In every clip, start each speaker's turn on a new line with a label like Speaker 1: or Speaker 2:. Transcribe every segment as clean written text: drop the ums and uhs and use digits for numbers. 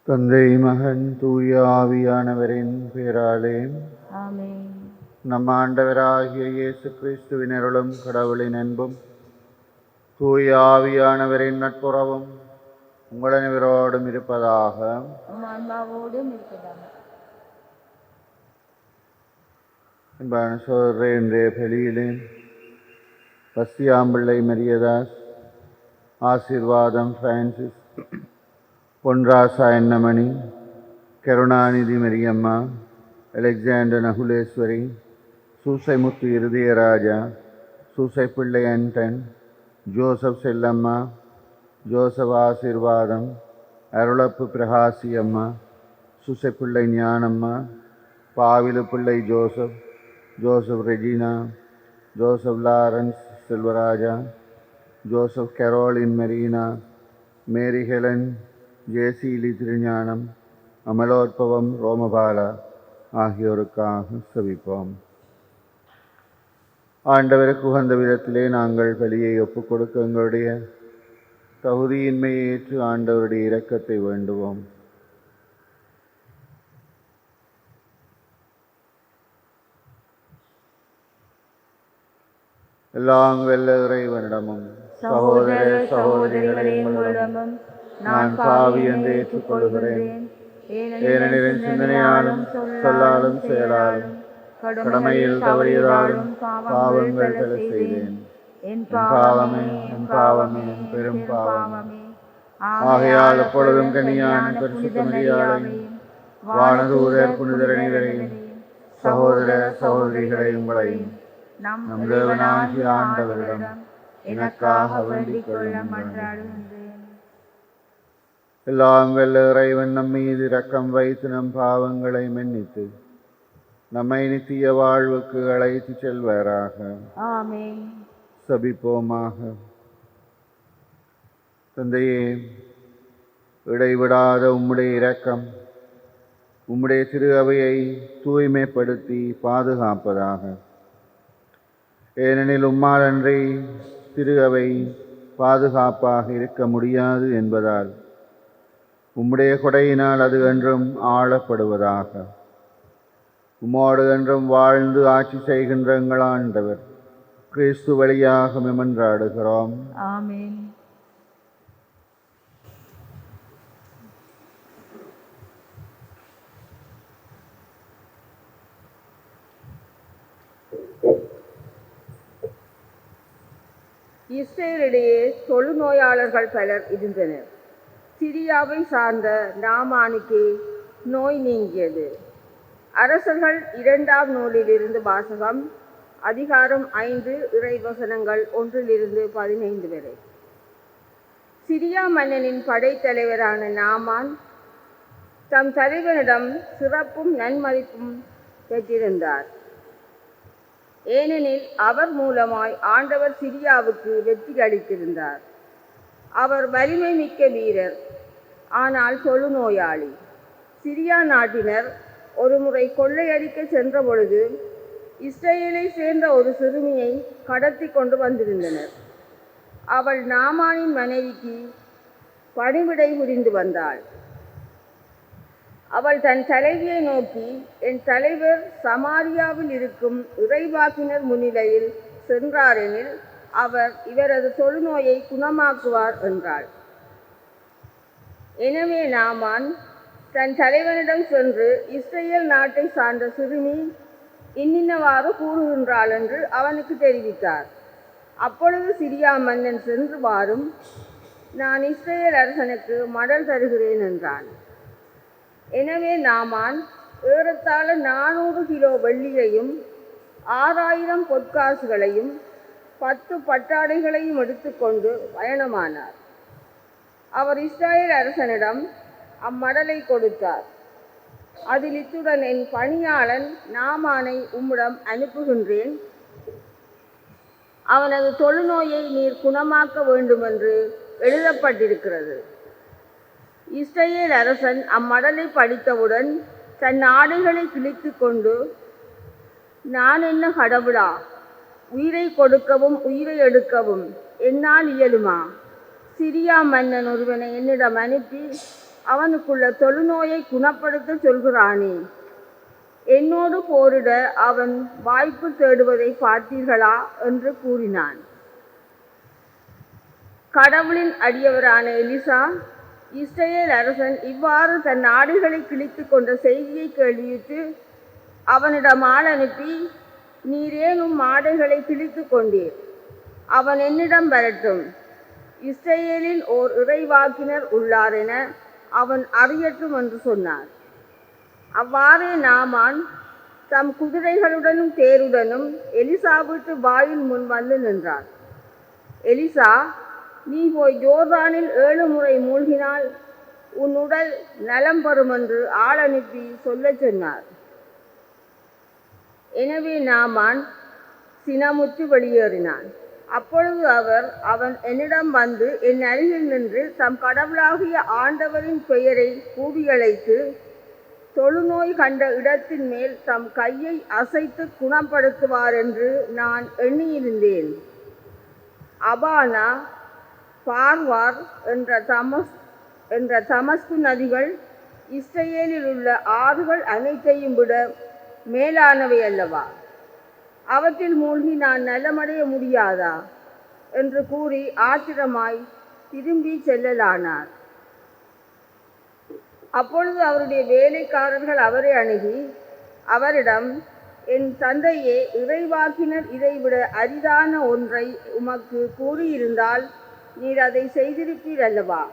Speaker 1: தந்தை மகன் தூய ஆவியானவரின் பெயராலே
Speaker 2: ஆமென்.
Speaker 1: நம் ஆண்டவராகிய இயேசு கிறிஸ்துவின் அருளும் கடவுளின் அன்பும் தூய ஆவியானவரின் நட்புறவும் உங்கள் அனைவரோடும் இருப்பதாக.
Speaker 2: உம் ஆன்மாவோடும் இருப்பதாக.
Speaker 1: அன்பான சோதரே, இன்றைய பலியிலே Bastiampillai Mariyadas, Asirvatham Francis, Ponrasa Ennamani, Karunanidhi Mariyamma, Alexander Nakuleswari, Soosaimuthu Iruthayaraja, Soosaipillai Anton, Joseph Chellamma, Joseph Asirvatham, Arulappu Pragasiyamma, Soosaipillai Gnanamma, Pavilu Pillai Joseph, Joseph Regina, Joseph Lawrence Selvaraja, Joseph Caroline Marina, Mary Helen, Jesili Thirugnanam, Amalorpavam Romabala ஆகியோருக்காக செபிப்போம். ஆண்டவருக்கு உகந்த விதத்திலே நாங்கள் பலியை ஒப்புக் கொடுக்க எங்களுடைய தகுதியின்மையை ஏற்று ஆண்டவருடைய இரக்கத்தை வேண்டுவோம். எல்லாம் வெல்ல இறைவனிடமும்
Speaker 2: சகோதர சகோதரிகளே, உங்களிடமும் நான் பாவி என்று ஏற்றுக்கொள்கிறேன். ஏனெனில் என் சிந்தனையாலும் சொல்லாலும் செயலாலும் கடமையில் தவறியதாலும் பாவங்கள் பல செய்தேன். என் பாவமே, என் பாவமே, என் பெரும் பாவமே.
Speaker 1: ஆகையால் எப்பொழுதும் கனியான பரிசுத்த மரியாதையும் வானதூதர் புனிதர் அனைவரையும் சகோதர சகோதரிகளை உங்களையும்
Speaker 2: நம்
Speaker 1: தேவனாகிய ஆண்டவரிடம்
Speaker 2: எனக்காக வேண்டிக் கொள்ள மன்றாடுகின்றேன்.
Speaker 1: எல்லாம் வெல்ல இறைவன் நம் மீது இரக்கம் வைத்து நம் பாவங்களை மன்னித்து நம்மை நித்திய வாழ்வுக்கு அழைத்து செல்வாராக.
Speaker 2: ஆமென்.
Speaker 1: சபிப்போமாக. தந்தையே, இடைவிடாத உம்முடைய இரக்கம் உம்முடைய திரு அவையை தூய்மைப்படுத்தி பாதுகாப்பதாக. ஏனெனில் உம்மால் அன்றி திரு அவை பாதுகாப்பாக இருக்க முடியாது என்பதால் உம்முடைய கொடையினால் அது என்றும் ஆளப்படுவதாக. உம்மோடு என்றும் வாழ்ந்து ஆட்சி செய்கின்ற எங்கள் ஆண்டவர் கிறிஸ்து வழியாக மன்றாடுகிறோம்.
Speaker 2: ஆமென்.
Speaker 3: இஸ்ரேலிடையே தொழுநோயாளர்கள் பலர் இருந்தனர். சிரியாவை சார்ந்த நாமானுக்கு நோய் நீங்கியது. அரசர்கள் 2ஆம் நூலிலிருந்து வாசகம். அதிகாரம் 5 இறைவசனங்கள் 1-15 வரை. சிரியா மன்னனின் படைத்தலைவரான நாமான் தம் தலைவனிடம் சிறப்பும் நன்மதிப்பும் பெற்றிருந்தார். ஏனெனில் அவர் மூலமாய் ஆண்டவர் சிரியாவுக்கு வெற்றி அளித்திருந்தார். அவர் வலிமை மிக்க வீரர், ஆனால் தொழுநோயாளி. சிரியா நாட்டினர் ஒருமுறை கொள்ளையடிக்க சென்ற பொழுது இஸ்ரேலை சேர்ந்த ஒரு சிறுமியை கடத்தி கொண்டு வந்திருந்தனர். அவள் நாமானின் மனைவிக்கு பணிவிடை புரிந்து வந்தாள். அவள் தன் தலைவியை நோக்கி, என் தலைவர் சமாரியாவில் இருக்கும் இறைவாக்கினர் முன்னிலையில் சென்றாரெனில் அவர் இவரது தொழுநோயை குணமாக்குவார் என்றாள். எனவே நாமான் தன் தலைவனிடம் சென்று, இஸ்ரேல் நாட்டை சார்ந்த சிறுமி இன்னின்னவாறு கூறுகின்றாள் என்று அவனுக்கு தெரிவித்தார். அப்பொழுது சிரியா மன்னன் சென்று வாரும், நான் இஸ்ரேல் அரசனுக்கு மடல் தருகிறேன் என்றான். எனவே நாமான் ஏறத்தாழ 400 கிலோ வெள்ளியையும் 6000 பொற்காசுகளையும் 10 பட்டாடைகளையும் எடுத்துக்கொண்டு பயணமானார். அவர் இஸ்ரேல் அரசனிடம் அம்மடலை கொடுத்தார். அதில் இத்துடன் என் பணியாளன் நாமானை உம்மிடம் அனுப்புகின்றேன். அவனது தொழுநோயை நீர் குணமாக்க வேண்டுமென்று எழுதப்பட்டிருக்கிறது. இஸ்ரேல் அரசன் அம்மடலை படித்தவுடன் தன் ஆடைகளை கிழித்து கொண்டு, நான் என்ன கடவுளா? உயிரை கொடுக்கவும் உயிரை எடுக்கவும் என்னால் இயலுமா? சிரியா மன்னன் ஒருவனை என்னிடம் அனுப்பி அவனுக்குள்ள தொழுநோயை குணப்படுத்த சொல்கிறானே, என்னோடு போரிட அவன் வாய்ப்பு தேடுவதை பார்த்தீர்களா என்று கூறினான். கடவுளின் அடியவரான எலிசா, இஸ்ரவேல் அரசன் இவ்வாறு தன் ஆடுகளை கிழித்து கொண்ட செய்தியை கேள்வியுற்று அவனிடம் ஆள் அனுப்பி, நீர் ஏன் உம் ஆடுகளை கிழித்து கொண்டீர்? அவன் என்னிடம் வரட்டும், இஸ்ரவேலில் ஓர் இறைவாக்கினர் உள்ளார் என அவன் அறியட்டும் என்று சொன்னார். அவ்வாறே நாமான் தம் குதிரைகளுடனும் தேருடனும் எலிசா வீட்டு வாயில் முன் வந்து நின்றார். எலிசா, நீ போய் யோர்தானில் 7 முறை மூழ்கினால் உன் உடல் நலம் பெறும் என்று ஆள் அனுப்பி சொல்லச் சொன்னார். எனவே நாமான் சினமுற்று வெளியேறினான். அப்பொழுது அவன் என்னிடம் வந்து என் அருகில் நின்று தம் கடவுளாகிய ஆண்டவரின் பெயரை கூவியழைத்து தொழுநோய் கண்ட இடத்தின் மேல் தம் கையை அசைத்து குணப்படுத்துவார் என்று நான் எண்ணியிருந்தேன். அபானா, பார்வார் என்ற தமஸ்கு நதிகள் இஸ்ரவேலில் உள்ள ஆறுகள் அனைத்தையும் விட மேலானவை அல்லவா? அவற்றில் மூழ்கி நான் நலமடைய முடியாதா என்று கூறி ஆத்திரமாய் திரும்பி செல்லலானார். அப்பொழுது அவருடைய வேலைக்காரர்கள் அவரை அணுகி அவரிடம், என் தந்தையே, இறைவாக்கினர் இதைவிட அரிதான ஒன்றை உமக்கு கூறியிருந்தால் நீர் அதை செய்திருப்பீர் அல்லவா?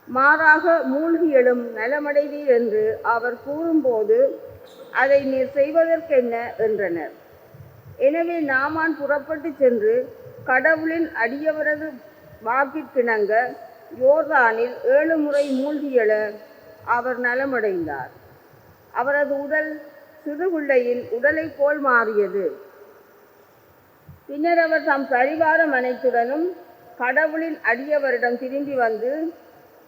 Speaker 3: மாறாக மூழ்கி எழும் நலமடைவீர் என்று அவர் கூறும்போது அதை நீர் செய்வதற்கென்ன என்றனர். எனவே நாமான் புறப்பட்டு சென்று கடவுளின் அடியவரது வாக்கிற்கிணங்க யோர்தானில் 7 முறை மூழ்கி எழ அவர் நலமடைந்தார். அவரது உடல் சிறுபிள்ளையின் உடலை போல் மாறியது. பின்னர் அவர் தம் பரிவாரம் அனைத்துடனும் கடவுளின் அடியவரிடம் திரும்பி வந்து,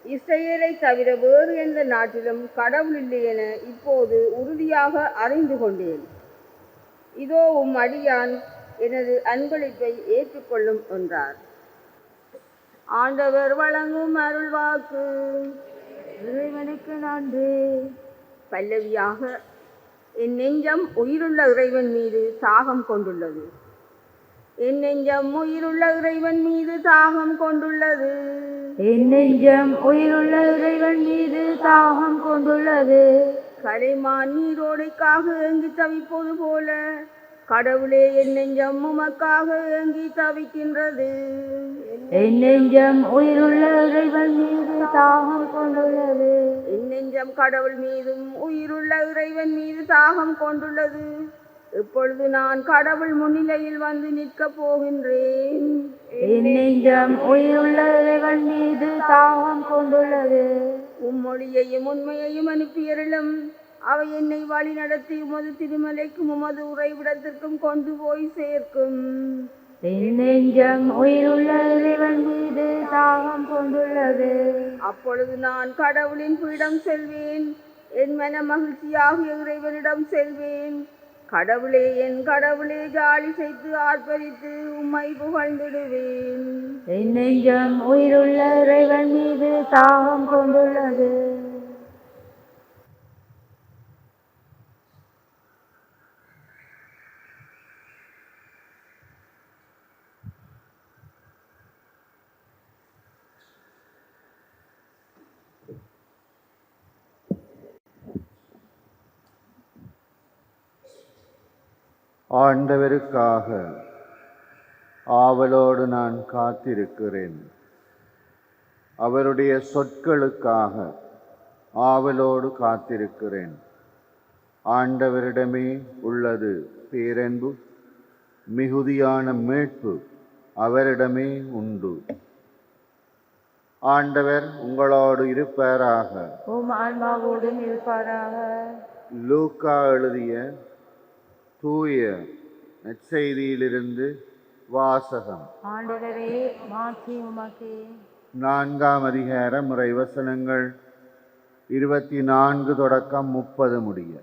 Speaker 3: இஸ்ரவேலை தவிர வேறு எந்த நாட்டிலும் கடவுள் இல்லை என இப்போது உறுதியாக அறிந்து கொண்டேன். இதோ உம் அடியான் எனது அன்பளிப்பை ஏற்றுக்கொள்ளும் என்றார். ஆண்டவர் வழங்கும் அருள்வாக்கு.
Speaker 2: இறைவனுக்கு நன்றி.
Speaker 3: பல்லவியாக, என் நெஞ்சம் உயிருள்ள இறைவன் மீது தாகம் கொண்டுள்ளது. என் நெஞ்சம் உயிருள்ள இறைவன் மீது தாகம் கொண்டுள்ளது.
Speaker 2: என் நெஞ்சம் உயிருள்ள இறைவன் மீது தாகம் கொண்டுள்ளது.
Speaker 3: கலைமான் நீரோடைக்காக ஏங்கி தவிப்பது போல கடவுளே, என் நெஞ்சம் உமக்காக ஏங்கி தவிக்கின்றது.
Speaker 2: என் நெஞ்சம் உயிருள்ள இறைவன் மீது தாகம் கொண்டுள்ளது.
Speaker 3: என் நெஞ்சம் கடவுள் மீதும் உயிருள்ள இறைவன் மீது தாகம் கொண்டுள்ளது. இப்பொழுது நான் கடவுள் முன்னிலையில் வந்து நிற்கப் போகின்றேன்.
Speaker 2: என் நெஞ்சம் உயிருள்ள இறைவன் மீது தாகம் கொண்டுள்ளது.
Speaker 3: உம்மொழியையும் உண்மையையும் அனுப்பியருளும். அவை என்னை வழி நடத்தி உமது திருமலைக்கும் உமது உறைவிடத்திற்கும் கொண்டு போய் சேர்க்கும்.
Speaker 2: என் நெஞ்சம் உயிருள்ள இறைவன் மீது தாகம் கொண்டுள்ளது.
Speaker 3: அப்பொழுது நான் கடவுளின் பீடம் செல்வேன். என் மன மகிழ்ச்சியாகிய இறைவனிடம் செல்வேன். கடவுளே, என் கடவுளே, ஜாலி செய்து ஆர்ப்பரித்து உம்மை புகழ்ந்திடுவேன்.
Speaker 2: என் நெஞ்சம் உயிருள்ள இறைவன் மீது தாகம் கொண்டுள்ளது.
Speaker 1: ஆண்டவருக்காக ஆவலோடு நான் காத்திருக்கிறேன். அவருடைய சொற்களுக்காக ஆவலோடு காத்திருக்கிறேன். ஆண்டவரிடமே உள்ளது பேரன்பு, மிகுதியான மீட்பு அவரிடமே உண்டு. ஆண்டவர் உங்களோடு இருப்பாராக.
Speaker 2: உம் ஆன்மாவோடும் இருப்பாராக.
Speaker 1: லூக்கா எழுதிய தூய நற்செய்தியிலிருந்து வாசகம்.
Speaker 2: ஆண்டவரே, மாட்சி உமக்கே.
Speaker 1: 4ஆம் அதிகாரம் இறைவசனங்கள் 24 தொடக்கம் 30 முடிய.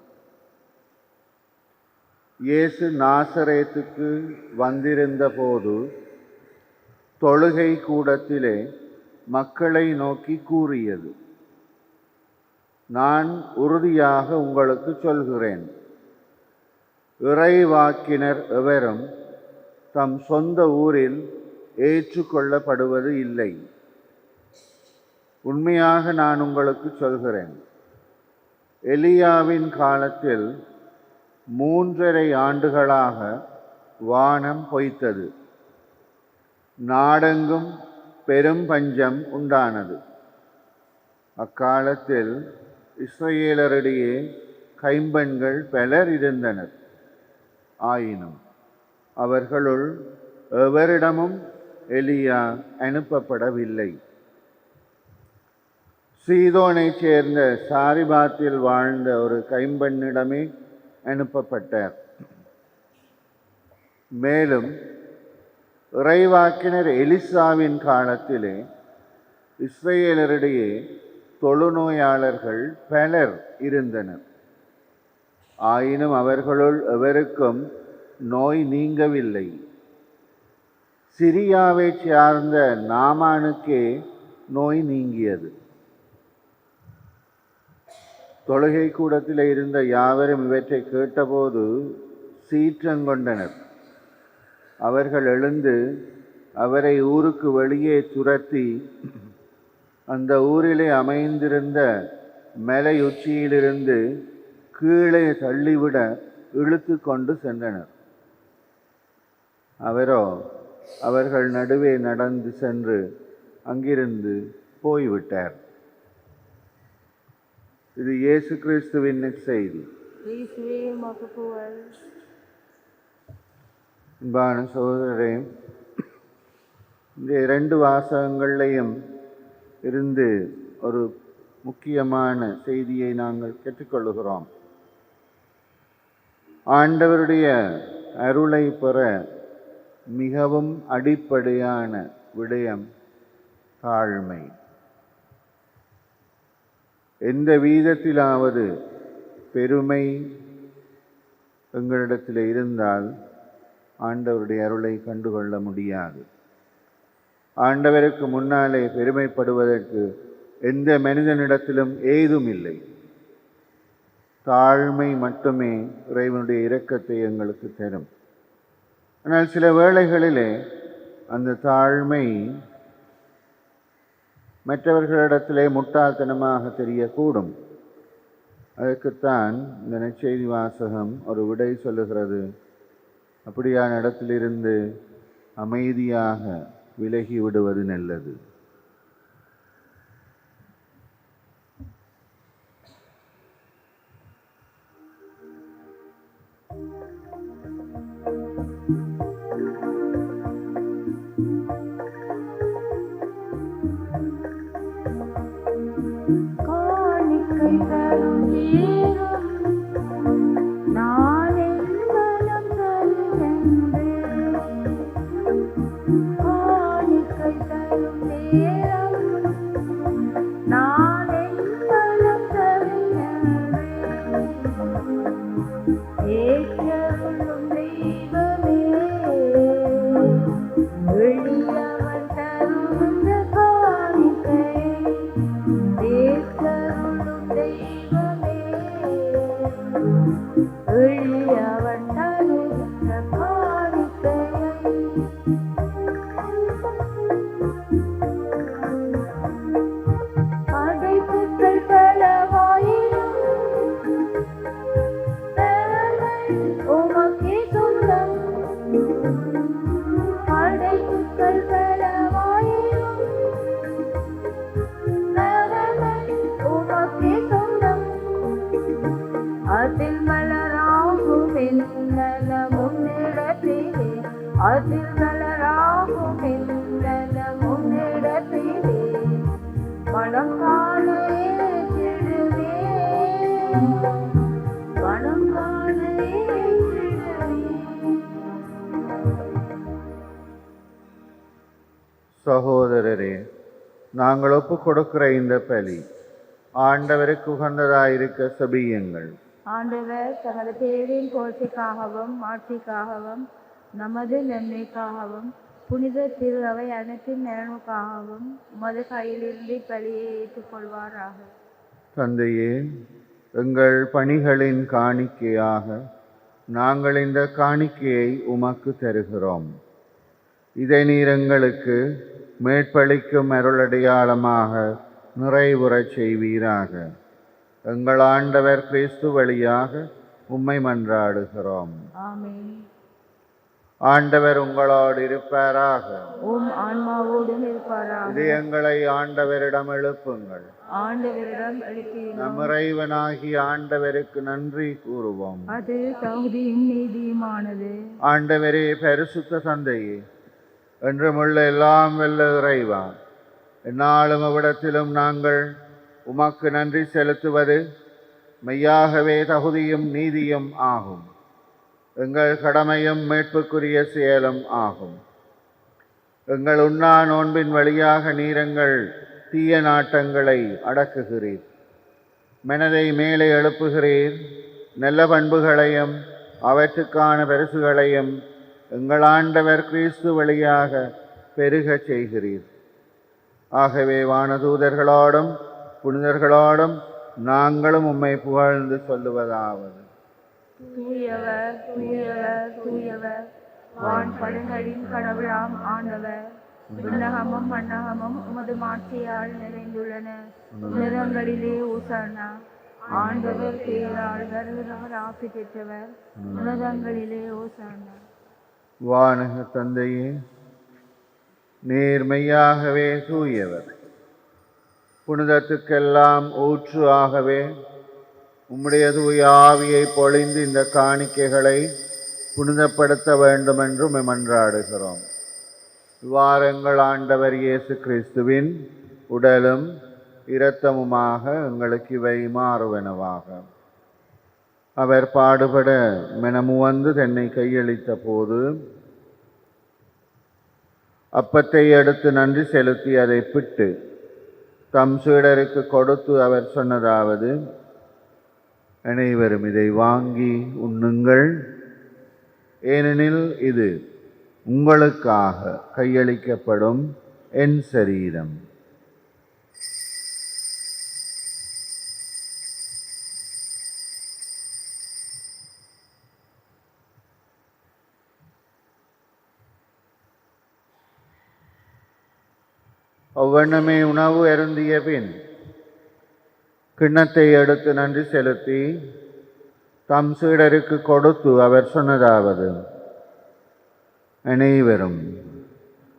Speaker 1: இயேசு நாசரேத்துக்கு வந்திருந்த போது தொழுகை கூடத்திலே மக்களை நோக்கி கூறியது: நான் உறுதியாக உங்களுக்கு சொல்கிறேன், இறைவாக்கினர் எவரும் தம் சொந்த ஊரில் ஏற்றுக்கொள்ளப்படுவது இல்லை. உண்மையாக நான் உங்களுக்கு சொல்கிறேன், எலியாவின் காலத்தில் 3½ ஆண்டுகளாக வானம் பொய்த்தது, நாடெங்கும் பெரும் பஞ்சம் உண்டானது. அக்காலத்தில் இஸ்ரவேலரிடையே கைம்பெண்கள் பலர் இருந்தனர். ஆயினும் அவர்களுள் எவரிடமும் எலியா அனுப்பப்படவில்லை. சீதோனைச் சேர்ந்த சாரிபாத்தில் வாழ்ந்த ஒரு கைம்பெண்ணிடமே அனுப்பப்பட்டார். மேலும் இறைவாக்கினர் எலிசாவின் காலத்திலே இஸ்ரவேலரிடையே தொழுநோயாளர்கள் பலர் இருந்தனர். ஆயினும் அவர்களுள் எவருக்கும் நோய் நீங்கவில்லை. சிரியாவைச் சார்ந்த நாமானுக்கே நோய் நீங்கியது. தொழுகை கூடத்தில் இருந்த யாவரும் இவற்றை கேட்டபோது சீற்றங்கொண்டனர். அவர்கள் எழுந்து அவரை ஊருக்கு வெளியே துரத்தி அந்த ஊரிலே அமைந்திருந்த மலையுச்சியிலிருந்து கீழே தள்ளிவிட இழுத்து கொண்டு சென்றனர். அவரோ அவர்கள் நடுவே நடந்து சென்று அங்கிருந்து போய்விட்டார். இது இயேசு கிறிஸ்துவின் செய்தி.
Speaker 2: இயேசுவே உமக்கு புகழ்.
Speaker 1: அன்பான சகோதரரே, இந்த 2 வாசகங்களையும் இருந்து ஒரு முக்கியமான செய்தியை நாங்கள் கற்றுக்கொள்கிறோம். ஆண்டவருடைய அருளை பெற மிகவும் அடிப்படையான விடயம் தாழ்மை. எந்த வீதத்திலாவது பெருமை எங்களிடத்தில் இருந்தால் ஆண்டவருடைய அருளை கண்டுகொள்ள முடியாது. ஆண்டவருக்கு முன்னாலே பெருமைப்படுவதற்கு எந்த மனிதனிடத்திலும் ஏதும் இல்லை. தாழ்மை மட்டுமே இறைவனுடைய இரக்கத்தை எங்களுக்கு தரும். ஆனால் சில வேளைகளிலே அந்த தாழ்மை மற்றவர்களிடத்திலே முட்டாள்தனமாக தெரியக்கூடும். அதற்குத்தான் இந்த நற்செய்தி வாசகம் ஒரு விடை சொல்லுகிறது. அப்படியான இடத்திலிருந்து அமைதியாக விலகி விடுவது நல்லது.
Speaker 2: காணிக்கை தரும் நேரம் நான் எங்கலம் தருகின்றேன். காணிக்கை தரும் நேரம் நான் எங்கலம் தருகின்றேன். ஏற்றருளும் தெய்வமே, எளியவன் தருகின்ற காணிக்கை. ஏற்றருளும் தெய்வமே, எளியவன் தருகின்ற காணிக்கையை. படைப்புகள் பலவாயினும் உமக்கே சொந்தம். படைப்புகள் பலவாயினும் உமக்கே சொந்தம். அதில் மலராகும் என்னல முன்னிடத்திலே, அதில் மலராகும் என்னல முன்னிடத்திலே, மனம் காண ஏற்றிடுவே, மனம் காண ஏற்றிடுவே.
Speaker 1: சகோதரரே, நாங்கள் ஒப்புக் கொடுக்கிற இந்த பலி ஆண்டவருக்கு உகந்ததாயிருக்க செபியுங்கள்.
Speaker 2: ஆண்டவர் தமது பேரின் போற்றிக்காகவும் மாட்சிக்காகவும் நமது நன்மைக்காகவும் புனித திரு அவை அனைத்தின் நலனுக்காகவும் உமது கையிலிருந்து பலியை ஏற்றுக்கொள்வாராக.
Speaker 1: தந்தையே, எங்கள் பணிகளின் காணிக்கையாக நாங்கள் இந்த காணிக்கையை உமக்கு தருகிறோம். இதை நீர் எங்களுக்கு மேற்பளிக்கும் அருளடையாளமாக நிறைவுறச் செய்வீராக. எங்கள் ஆண்டவர் கிறிஸ்து வழியாக உம்மை மன்றாடுகிறோம்.
Speaker 2: ஆமென்.
Speaker 1: ஆண்டவர் உங்களோடு இருப்பாராக.
Speaker 2: உம் ஆன்மாவோடும் இருப்பாராக.
Speaker 1: இதயங்களை ஆண்டவரிடம் எழுப்புங்கள்.
Speaker 2: ஆண்டவரிடம் எழுப்பினோம்.
Speaker 1: நம் இறைவனாகிய ஆண்டவருக்கு நன்றி கூறுவோம்.
Speaker 2: அது தகுதியும் நீதியுமானது.
Speaker 1: ஆண்டவரே, பரிசுத்த தந்தையே, என்றுமுள்ள எல்லாம் வல்ல இறைவா, எந்நாளும் அவ்விடத்திலும் நாங்கள் உமக்கு நன்றி செலுத்துவது மெய்யாகவே தகுதியும் நீதியும் ஆகும். எங்கள் கடமையும் மீட்புக்குரிய செயலும் ஆகும். எங்கள் உண்ணா நோன்பின் வழியாக நீரங்கள் தீய நாட்டங்களை அடக்குகிறீர். மனதை மேலே எழுப்புகிறீர். நல்ல பண்புகளையும் அவற்றுக்கான பரிசுகளையும் எங்கள் ஆண்டவர் கிறிஸ்து வழியாக பெருகச் செய்கிறீர். ஆகவே வானதூதர்களோடும் புனிதர்களோடும் நாங்களும் உம்மை புகழ்ந்து சொல்லுவதாவது:
Speaker 2: தூயவர், தூயவர், தூயவர், வான் படுகளின் கடவுளாம் ஆண்டவர். விண்ணகமும் மண்ணகமும் உமது மாட்சியால் நிறைந்துள்ளன. நிறங்களிலே ஓசானா. ஆண்டவர் பேரால் வருகிறவர் ஆசி பெற்றவர். உலகங்களிலே ஓசானா.
Speaker 1: வானக தந்தையே, நீர் மெய்யாகவே தூயவர். புனிதத்துக்கெல்லாம் ஊற்று ஆகவே உம்முடைய தூய ஆவியை பொழிந்து இந்த காணிக்கைகளை புனிதப்படுத்த வேண்டும் என்று மன்றாடுகிறோம். இவ்வாறங்கள் ஆண்டவர் இயேசு கிறிஸ்துவின் உடலும் இரத்தமுமாக எங்களுக்கு இவை மாறுவனவாக. அவர் பாடுபட மெனமுவந்து தன்னை கையளித்த போது அப்பத்தை எடுத்து நன்றி செலுத்தி அதை பிட்டு தம் சீடருக்கு கொடுத்து அவர் சொன்னதாவது: அனைவரும் இதை வாங்கி உண்ணுங்கள், ஏனெனில் இது உங்களுக்காக கையளிக்கப்படும் என் சரீரம். அவ்வண்ணமே உணவு அருந்திய பின் கிண்ணத்தை எடுத்து நன்றி செலுத்தி தம் சீடருக்கு கொடுத்து அவர் சொன்னதாவது: அனைவரும்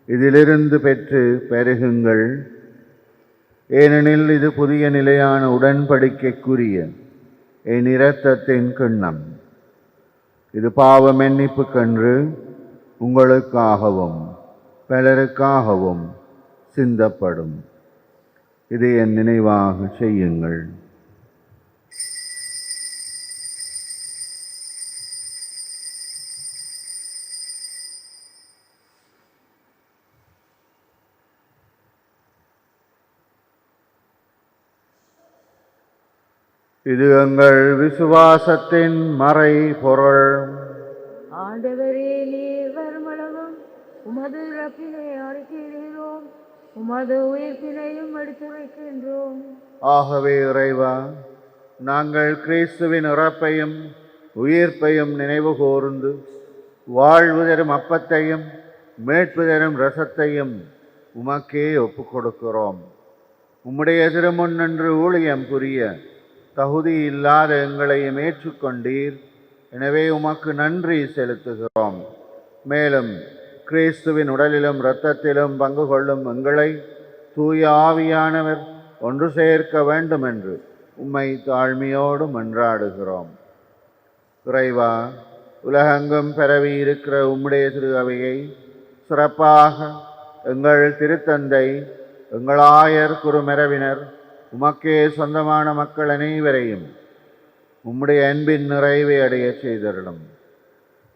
Speaker 1: இதிலிருந்து பெற்று பெருகுங்கள், ஏனெனில் இது புதிய நிலையான உடன்படிக்கைக்குரிய என் இரத்தத்தின் கிண்ணம். இது பாவ மன்னிப்புக்கென்று உங்களுக்காகவும் பலருக்காகவும் சிந்தப்படும். இதை என் நினைவாக செய்யுங்கள். இது எங்கள் விசுவாசத்தின் மறை பொருள்.
Speaker 2: ஆண்டவரே, நீர் வருமளவும் உமது இறப்பினை அறிக்கையிடுகிறோம், உமது உயிர்ப்பினையும் எடுத்து வைக்கின்றோம்.
Speaker 1: ஆகவே இறைவா, நாங்கள் கிறிஸ்துவின் இறப்பையும் உயிர்ப்பையும் நினைவு கூர்ந்து வாழ்வு தரும் அப்பத்தையும் மீட்பு தரும் இரசத்தையும் உமக்கே ஒப்புக் கொடுக்கிறோம். உம்முடைய திருமுன் நின்று ஊழியம் புரிய தகுதி இல்லாத எங்களையும் ஏற்றுக்கொண்டீர். எனவே உமக்கு நன்றி செலுத்துகிறோம். மேலும் கிறிஸ்துவின் உடலிலும் இரத்தத்திலும் பங்கு கொள்ளும் எங்களை தூய ஆவியானவர் ஒன்று சேர்க்க வேண்டும் என்று உம்மை தாழ்மையோடு மன்றாடுகிறோம். இறைவா, உலகெங்கும் பரவி இருக்கிற உம்முடைய திரு அவையை சிறப்பாக எங்கள் திருத்தந்தை, எங்கள் ஆயர் குருமரவினர், உமக்கே சொந்தமான மக்கள் அனைவரையும் உம்முடைய அன்பின் நிறைவை அடைய செய்தருளும்.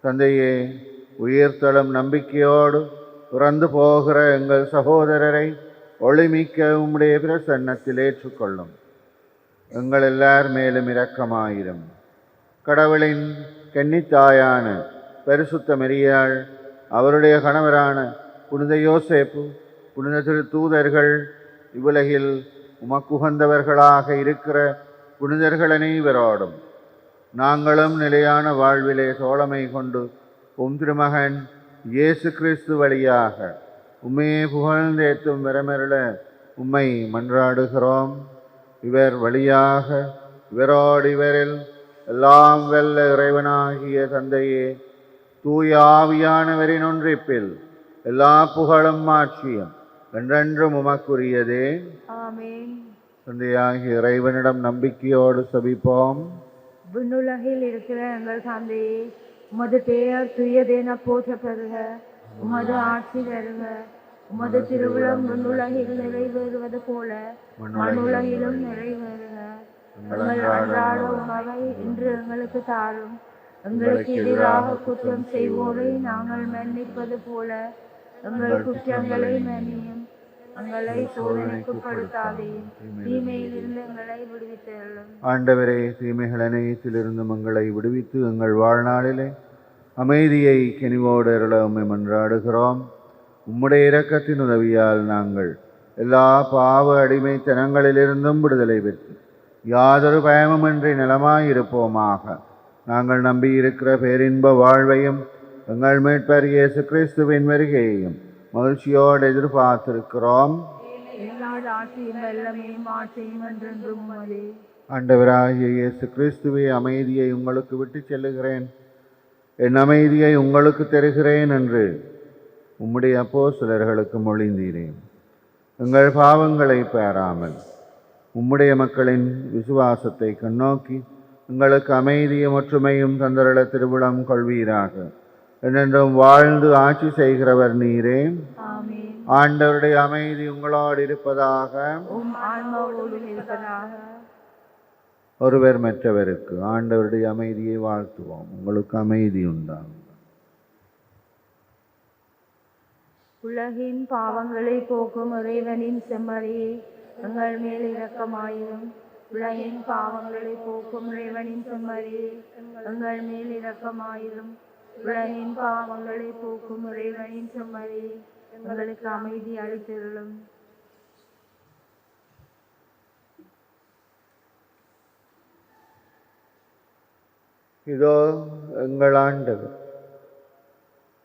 Speaker 1: தந்தையே, உயிர்த்தெழும் நம்பிக்கையோடு இறந்து போகிற எங்கள் சகோதரரை ஒளிமிக்க உம்முடைய பிரசன்னத்தில் ஏற்றுக்கொள்ளும். எங்கள் எல்லார் மேலும் இரக்கமாயிரும். கடவுளின் கன்னித்தாயான பரிசுத்த மரியாள், அவருடைய கணவரான புனித யோசேப்பு, புனித திரு தூதர்கள், இவ்வுலகில் உமக்குகந்தவர்களாக இருக்கிற புனிதர்கள் அனைவரோடும் நாங்களும் நிலையான வாழ்விலே தோழமை கொண்டு உம் திருமகன் இயேசு கிறிஸ்து வழியாக உம்மையே புகழ்ந்தேத்தும் வரமருள உம்மை மன்றாடுகிறோம். இவர் வழியாக இவரோடு இவரில் எல்லாம் வெல்ல இறைவனாகிய தந்தையே, தூய ஆவியானவரின் ஒன்றிப்பில் எல்லா புகழும் மாட்சியும் என்றென்றும் உமக்குரியதே.
Speaker 2: ஆமென்.
Speaker 1: தந்தையாகிய இறைவனிடம் நம்பிக்கையோடு செபிப்போம்.
Speaker 2: விண்ணுலகில் இருக்கிற எங்கள் தந்தையே, உமது பெயர் தூயதென போற்றப்படுக. உமது ஆட்சி வருக. உமது திருவிழம் விண்ணுலகில் நிறைவேறுவது போல மண்ணுலகிலும் நிறைவேறுக. எங்கள் அன்றாட உணவை இன்று எங்களுக்கு தாரும். எங்களுக்கு எதிராக குற்றம் செய்வோரை நாங்கள் மன்னிப்பது போல எங்கள் குற்றங்களை மன்னியும். எங்களை சோதனைக்குட்படுத்தாதேயும், தீமையிலிருந்து எங்களை விடுவித்தருளும்.
Speaker 1: ஆண்டவரே, தீமைகள் அனைத்திலிருந்தும் எங்களை விடுவித்து எங்கள் வாழ்நாளிலே அமைதியை கனிவோடு அருள உம்மை மன்றாடுகிறோம். உம்முடைய இரக்கத்தின் உதவியால் நாங்கள் எல்லா பாவ அடிமைத்தனங்களிலிருந்தும் விடுதலை பெற்று யாதொரு பயமுமின்றி நலமாயிருப்போமாக. நாங்கள் நம்பியிருக்கிற பேரின்ப வாழ்வையும் எங்கள் மீட்பர் இயேசு கிறிஸ்துவின் வருகையையும் மகிழ்ச்சியோடு எதிர்பார்த்திருக்கிறோம். ஆண்டவராகிய இயேசு கிறிஸ்துவே, அமைதியை உங்களுக்கு விட்டு செல்லுகிறேன், என் அமைதியை உங்களுக்கு தருகிறேன் என்று உம்முடைய அப்போஸ்தலர்களுக்கு மொழிந்தீரேன். எங்கள் பாவங்களை பாராமல் உம்முடைய மக்களின் விசுவாசத்தை கண்ணோக்கி எங்களுக்கு அமைதியும் ஒற்றுமையும் தந்தருள திருவிழம் கொள்வீராக. என்றென்றும் வாழ்ந்து ஆட்சி செய்கிறவர் நீரே. ஆண்டவருடைய அமைதி உங்களோடு இருப்பதாக. ஒருவர் மற்றவருக்கு ஆண்டவருடைய அமைதியை வாழ்த்துவோம். உங்களுக்கு அமைதி உண்டாகும்.
Speaker 2: உலகின் பாவங்களை போக்கும் இறைவனின் செம்மறியே, எங்கள் மேல் இரக்கமாயிரும். உலகின் பாவங்களை போக்கும் இறைவனின் செம்மறியே, எங்கள் மேல் இரக்கமாயிரும். உலகின் பாவங்களை போக்கும் இறைவனின் செம்மறியே, எங்களுக்கு அமைதி அளித்தருளும்.
Speaker 1: இதோ எங்கள் ஆண்டவர்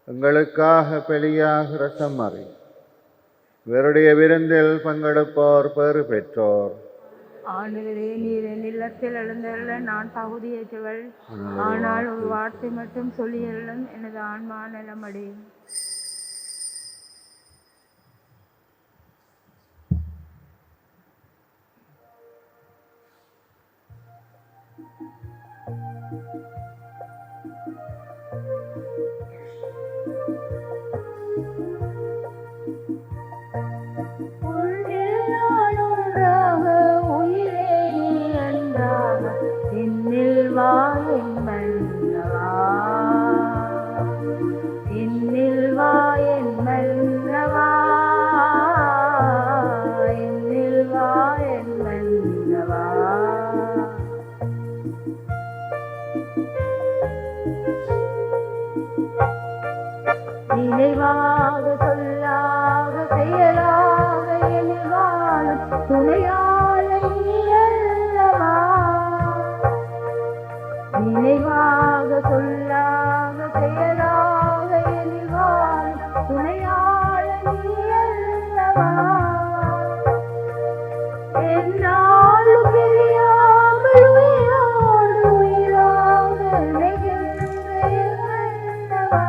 Speaker 1: எங்களுக்காக பலியாகிற செம்மறி. இவருடைய விருந்தில் பங்கெடுப்போர் பெறு பெற்றோர்.
Speaker 2: ஆண்டவரே, நீர் என் இல்லத்தில் எழுந்தருள நான் தகுதியற்றவள். ஆனால் ஒரு வார்த்தை மட்டும் சொல்லியருளும், எனது ஆன்மா நலமடையும். நினைவாக சொல்லாக செயலாக எனிவாலும் துணையாளன் நீ அல்லவா. நினைவாக சொல்லாக செயலாக எனிவாலும் துணையாளன் நீ அல்லவா. என்னாலும் பிரியாமல் உயிரோடு உயிராக இணைகின்ற அல்லவா.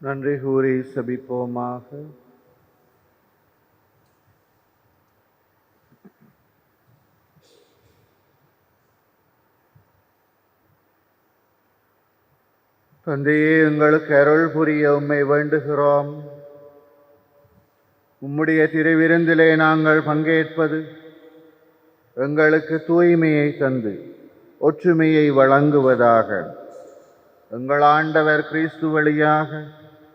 Speaker 1: நன்றி கூறி செபிப்போமாக. தந்தையே, எங்களுக்கு அருள் புரிய உம்மை வேண்டுகிறோம். உம்முடைய திருவிருந்திலே நாங்கள் பங்கேற்பது எங்களுக்கு தூய்மையை தந்து ஒற்றுமையை வழங்குவதாக. எங்கள் ஆண்டவர் கிறிஸ்து வழியாக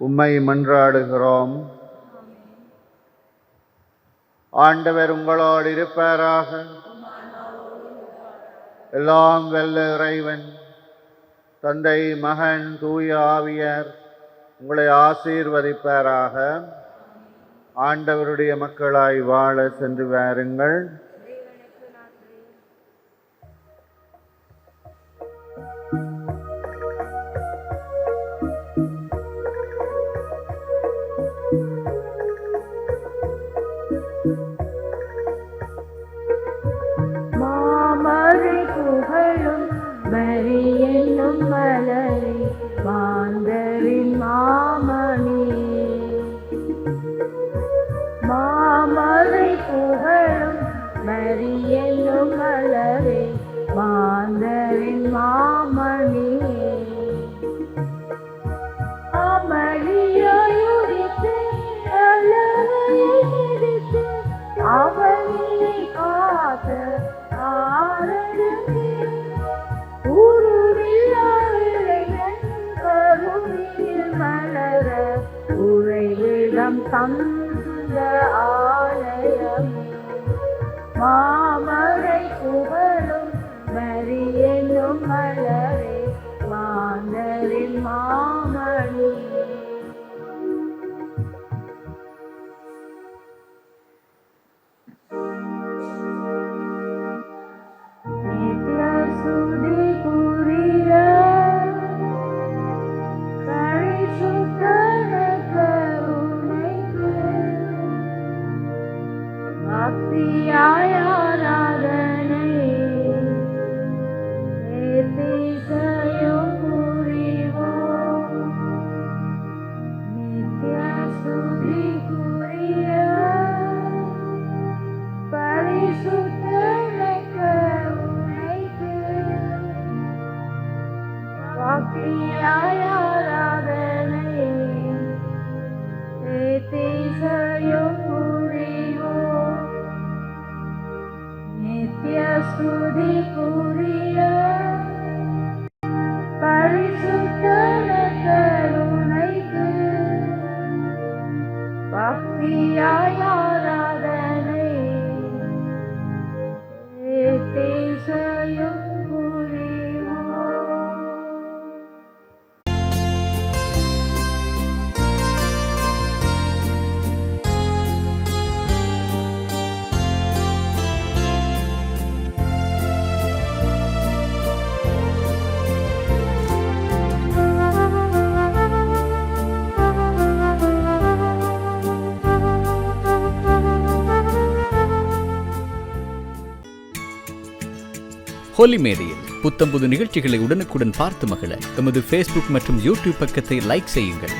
Speaker 1: உம்மை மன்றாடுகிறோம். ஆண்டவர் உங்களோடு இருப்பாராக. எல்லாம் வல்ல இறைவன் தந்தை, மகன், தூய ஆவியார் உங்களை ஆசீர்வதிப்பாராக. ஆண்டவருடைய மக்களாய் வாழ சென்று வாருங்கள்.
Speaker 2: மாமரை புகழும் மரியனும் மலரை மாந்தரின் மாமணி. மாமரை புகழும் மரியனும் மலரை மாந்தரின் மாமணி. அமளியுரித்து அலறித்து அவனை காத்த ஆரடுக்கு உருவில்லாவிளையன் கருணியில் மலர உறைவிடம் தந்த ஆலயமே. மாமரை புகழும் மரியனும் மலரே மாந்தரின் மாமணி.
Speaker 4: ஹோலி மேடையில் புத்தம்புது நிகழ்ச்சிகளை உடனுக்குடன் பார்த்து மகிழ எமது ஃபேஸ்புக் மற்றும் யூடியூப் பக்கத்தை லைக் செய்யுங்கள்.